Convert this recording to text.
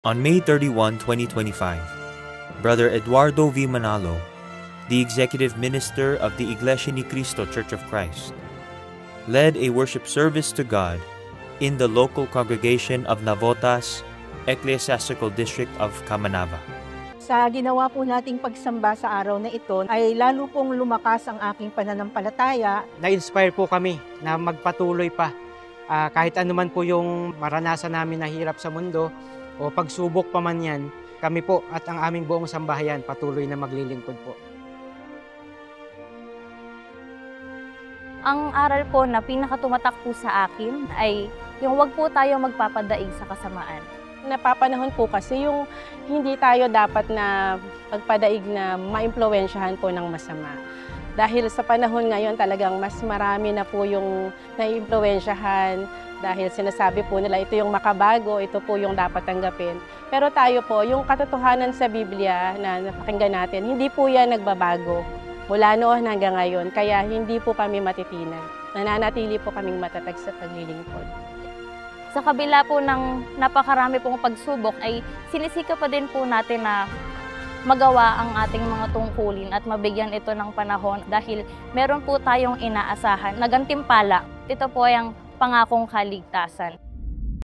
On May 31, 2025, Brother Eduardo V. Manalo, the Executive Minister of the Iglesia Ni Cristo Church of Christ, led a worship service to God in the local congregation of Navotas, Ecclesiastical District of Kamanava. Sa ginawa po nating pagsamba sa araw na ito ay lalo pong lumakas ang aking pananampalataya. Na-inspire po kami na magpatuloy pa kahit anuman po yung maranasan namin na hirap sa mundo o pagsubok pa man yan, kami po at ang aming buong sambahayan patuloy na maglilingkod po. Ang aral po na pinakatumatak po sa akin ay yung huwag po tayo magpapadaig sa kasamaan. Napapanahon po kasi yung hindi tayo dapat na magpadaig na maimpluwensyahan po ng masama. Dahil sa panahon ngayon talagang mas marami na po yung naiimpluwensyahan dahil sinasabi po nila ito yung makabago, ito po yung dapat tanggapin. Pero tayo po, yung katotohanan sa Biblia na napakinggan natin, hindi po yan nagbabago mula noon hanggang ngayon. Kaya hindi po kami matitinag. Nananatili po kaming matatag sa paglilingkod. Sa kabila po ng napakarami pong pagsubok ay sinisika pa din po natin na magawa ang ating mga tungkulin at mabigyan ito ng panahon dahil meron po tayong inaasahan na gantimpala. Ito po ay ang pangakong kaligtasan.